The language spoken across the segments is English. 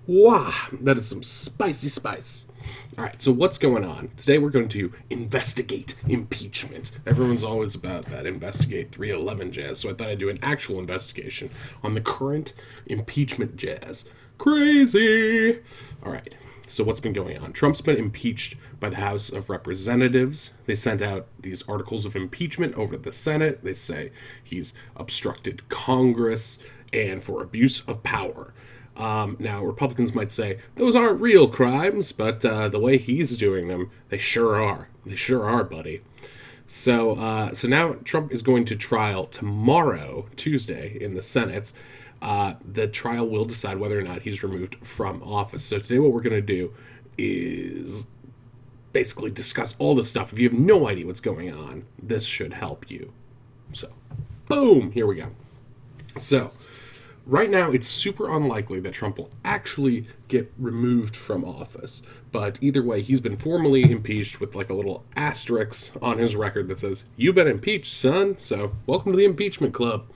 Wow, that is some spicy spice. All right, so what's going on? Today we're going to investigate impeachment. Everyone's always about that investigate 311 jazz, so I thought I'd do an actual investigation on the current impeachment jazz. Crazy! All right, so what's been going on? Trump's been impeached by the House of Representatives. They sent out these articles of impeachment over to the Senate. They say he's obstructed Congress and for abuse of power. Now, Republicans might say, those aren't real crimes, but the way he's doing them, they sure are. They sure are, buddy. So now Trump is going to trial tomorrow, Tuesday, in the Senate. The trial will decide whether or not he's removed from office. So today what we're going to do is basically discuss all this stuff. If you have no idea what's going on, this should help you. So, boom, here we go. So, right now, it's super unlikely that Trump will actually get removed from office. But either way, he's been formally impeached with like a little asterisk on his record that says, you've been impeached, son, so welcome to the impeachment club.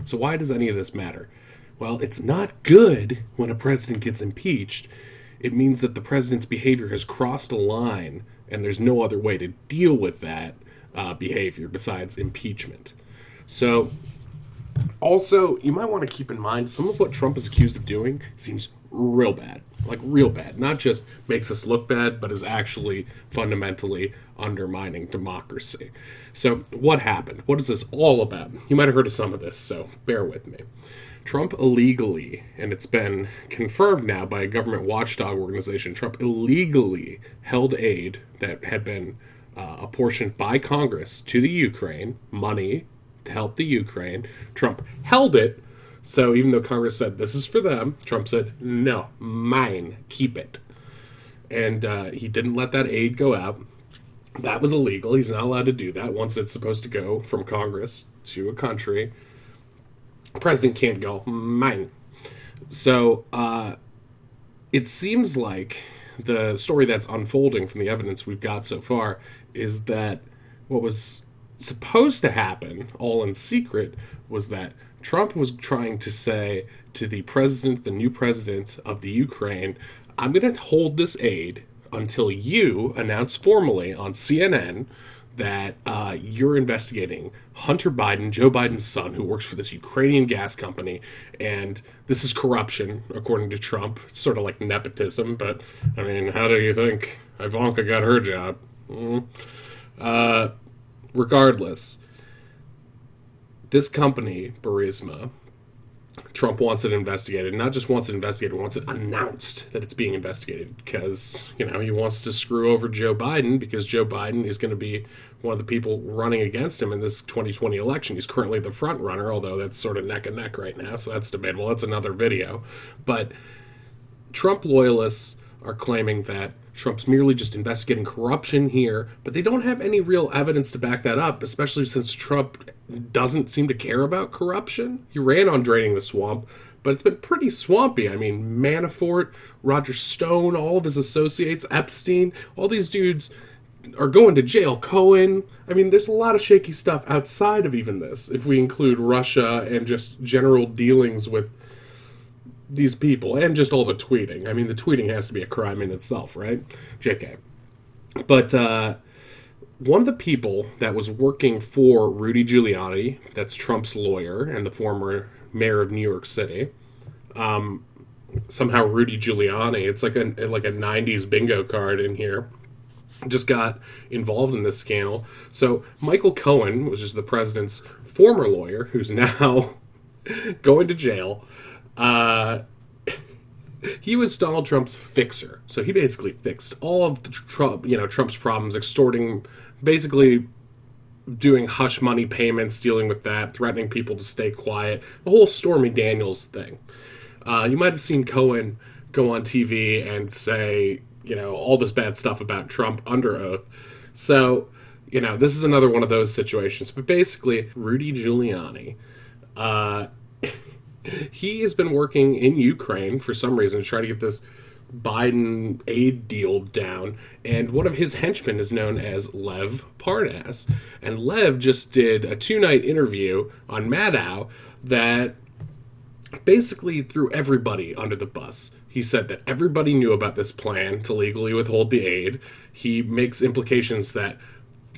So why does any of this matter? Well, it's not good when a president gets impeached. It means that the president's behavior has crossed a line, and there's no other way to deal with that behavior besides impeachment. So, also, you might want to keep in mind some of what Trump is accused of doing seems real bad. Like, real bad. Not just makes us look bad, but is actually fundamentally undermining democracy. So, what happened? What is this all about? You might have heard of some of this, so bear with me. Trump illegally, and it's been confirmed now by a government watchdog organization, Trump illegally held aid that had been apportioned by Congress to the Ukraine, money to help the Ukraine. Trump held it, so even though Congress said, this is for them, Trump said, no, mine, keep it. And he didn't let that aid go out. That was illegal. He's not allowed to do that once it's supposed to go from Congress to a country. The president can't go, mine. So it seems like the story that's unfolding from the evidence we've got so far is that what was supposed to happen, all in secret, was that Trump was trying to say to the president, the new president of the Ukraine, I'm going to hold this aid until you announce formally on CNN that you're investigating Hunter Biden, Joe Biden's son, who works for this Ukrainian gas company, and this is corruption, according to Trump. It's sort of like nepotism, but, I mean, how do you think Ivanka got her job? Regardless, this company, Burisma, Trump wants it investigated. Not just wants it investigated, wants it announced that it's being investigated because, you know, he wants to screw over Joe Biden because Joe Biden is going to be one of the people running against him in this 2020 election. He's currently the front runner, although that's sort of neck and neck right now, so that's debatable. That's another video. But Trump loyalists are claiming that Trump's merely just investigating corruption here, but they don't have any real evidence to back that up, especially since Trump doesn't seem to care about corruption. He ran on draining the swamp, but it's been pretty swampy. I mean, Manafort, Roger Stone, all of his associates, Epstein, all these dudes are going to jail. Cohen. I mean, there's a lot of shaky stuff outside of even this, if we include Russia and just general dealings with these people, and just all the tweeting. I mean, the tweeting has to be a crime in itself, right? JK. But one of the people that was working for Rudy Giuliani, that's Trump's lawyer and the former mayor of New York City, somehow Rudy Giuliani, it's like a 90s bingo card in here, just got involved in this scandal. So Michael Cohen, which is the president's former lawyer, who's now going to jail, he was Donald Trump's fixer. So he basically fixed all of the Trump's problems, extorting, basically doing hush money payments, dealing with that, threatening people to stay quiet, the whole Stormy Daniels thing. You might have seen Cohen go on TV and say, all this bad stuff about Trump under oath. So, this is another one of those situations. But basically, Rudy Giuliani, he has been working in Ukraine for some reason to try to get this Biden aid deal down, and one of his henchmen is known as Lev Parnas. And Lev just did a 2-night interview on Maddow that basically threw everybody under the bus. He said that everybody knew about this plan to legally withhold the aid. He makes implications that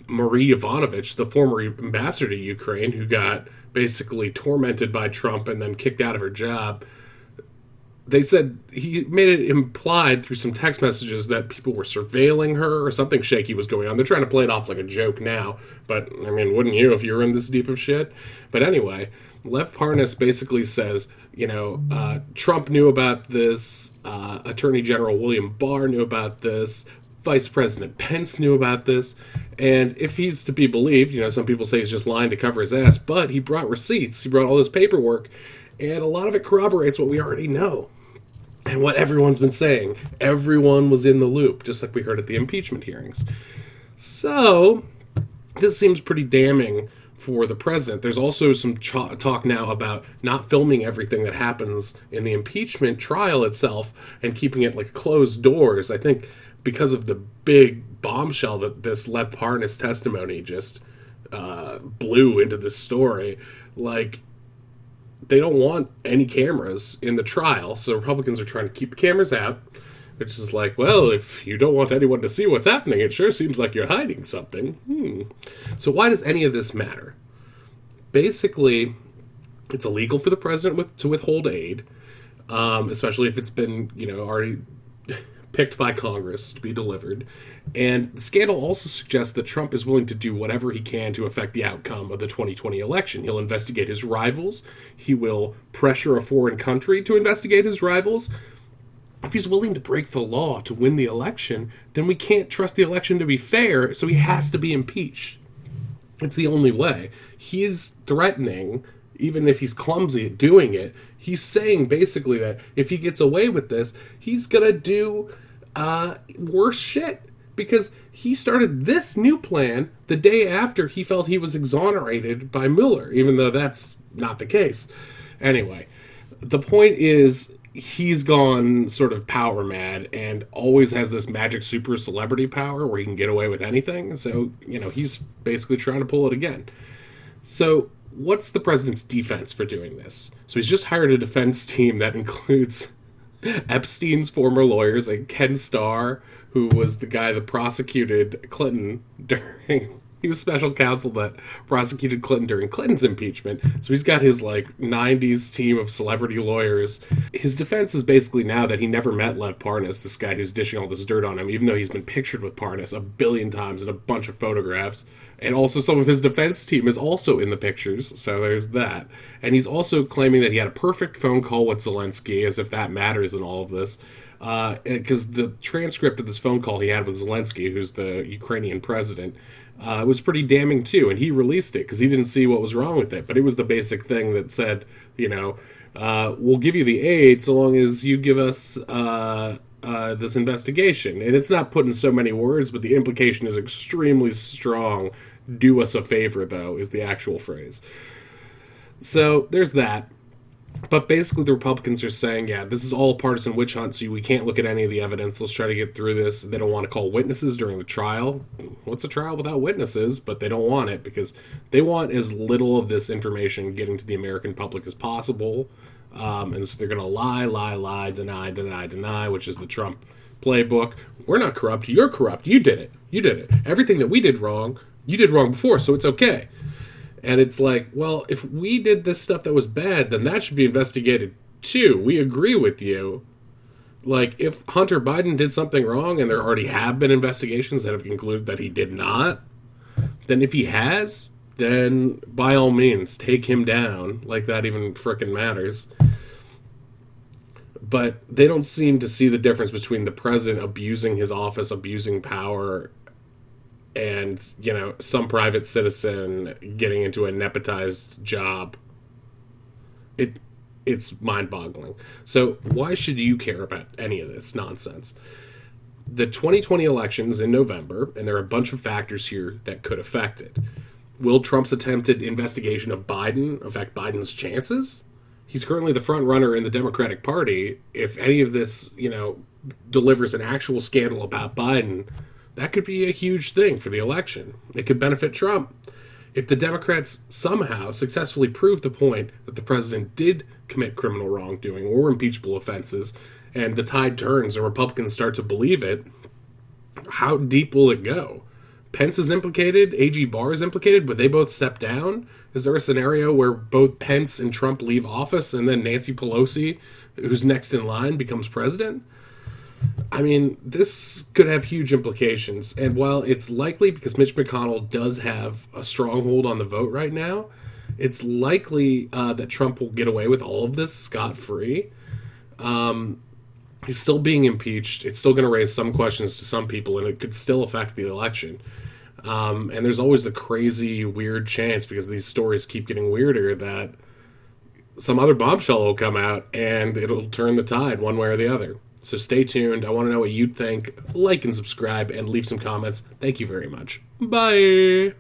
Marie Yovanovitch, the former ambassador to Ukraine, who got basically tormented by Trump and then kicked out of her job, they said he made it implied through some text messages that people were surveilling her or something shaky was going on. They're trying to play it off like a joke now, but I mean, wouldn't you if you were in this deep of shit? But anyway, Lev Parnas basically says, Trump knew about this, Attorney General William Barr knew about this, Vice President Pence knew about this, and if he's to be believed, some people say he's just lying to cover his ass, but he brought receipts, he brought all this paperwork, and a lot of it corroborates what we already know. And what everyone's been saying. Everyone was in the loop, just like we heard at the impeachment hearings. So, this seems pretty damning for the president. There's also some talk now about not filming everything that happens in the impeachment trial itself and keeping it like closed doors. I think because of the big bombshell that this Lev Parnas testimony just blew into this story, they don't want any cameras in the trial, so Republicans are trying to keep the cameras out, which is like, well, if you don't want anyone to see what's happening, it sure seems like you're hiding something. So why does any of this matter? Basically, it's illegal for the president to withhold aid, especially if it's been, already picked by Congress to be delivered. And the scandal also suggests that Trump is willing to do whatever he can to affect the outcome of the 2020 election. He'll investigate his rivals. He will pressure a foreign country to investigate his rivals. If he's willing to break the law to win the election, then we can't trust the election to be fair, so he has to be impeached. It's the only way. He is threatening, even if he's clumsy at doing it, he's saying basically that if he gets away with this, he's going to do worse shit. Because he started this new plan the day after he felt he was exonerated by Mueller, even though that's not the case. Anyway, the point is he's gone sort of power mad and always has this magic super celebrity power where he can get away with anything. So, he's basically trying to pull it again. So what's the president's defense for doing this? So he's just hired a defense team that includes Epstein's former lawyers, like Ken Starr, who was the guy that prosecuted Clinton he was special counsel that prosecuted Clinton during Clinton's impeachment. So he's got his 90s team of celebrity lawyers. His defense is basically now that he never met Lev Parnas, this guy who's dishing all this dirt on him, even though he's been pictured with Parnas a billion times in a bunch of photographs. And also some of his defense team is also in the pictures, so there's that. And he's also claiming that he had a perfect phone call with Zelensky, as if that matters in all of this. Because the transcript of this phone call he had with Zelensky, who's the Ukrainian president, was pretty damning too, and he released it because he didn't see what was wrong with it. But it was the basic thing that said, we'll give you the aid so long as you give us this investigation. And it's not put in so many words, but the implication is extremely strong. Do us a favor, though, is the actual phrase. So there's that. But basically the Republicans are saying, yeah, this is all a partisan witch hunt, so we can't look at any of the evidence. Let's try to get through this. They don't want to call witnesses during the trial. What's a trial without witnesses? But they don't want it because they want as little of this information getting to the American public as possible. And so they're going to lie, deny, which is the Trump playbook. We're not corrupt. You're corrupt. You did it. Everything that we did wrong, you did wrong before, so it's okay. And it's like, well, if we did this stuff that was bad, then that should be investigated too. We agree with you. If Hunter Biden did something wrong and there already have been investigations that have concluded that he did not, then if he has, then by all means, take him down. That even frickin' matters. But they don't seem to see the difference between the president abusing his office, abusing power, and, some private citizen getting into a nepotized job. It's mind-boggling. So why should you care about any of this nonsense? The 2020 election's in November, and there are a bunch of factors here that could affect it. Will Trump's attempted investigation of Biden affect Biden's chances? He's currently the front runner in the Democratic Party. If any of this, delivers an actual scandal about Biden, that could be a huge thing for the election. It could benefit Trump. If the Democrats somehow successfully prove the point that the president did commit criminal wrongdoing or impeachable offenses, and the tide turns and Republicans start to believe it, how deep will it go? Pence is implicated, AG Barr is implicated, but they both step down. Is there a scenario where both Pence and Trump leave office and then Nancy Pelosi, who's next in line, becomes president? I mean, this could have huge implications. And while it's likely, because Mitch McConnell does have a stronghold on the vote right now, it's likely that Trump will get away with all of this scot-free. He's still being impeached. It's still going to raise some questions to some people, and it could still affect the election. And there's always the crazy, weird chance, because these stories keep getting weirder, that some other bombshell will come out and it'll turn the tide one way or the other. So stay tuned. I want to know what you think. Like and subscribe and leave some comments. Thank you very much. Bye.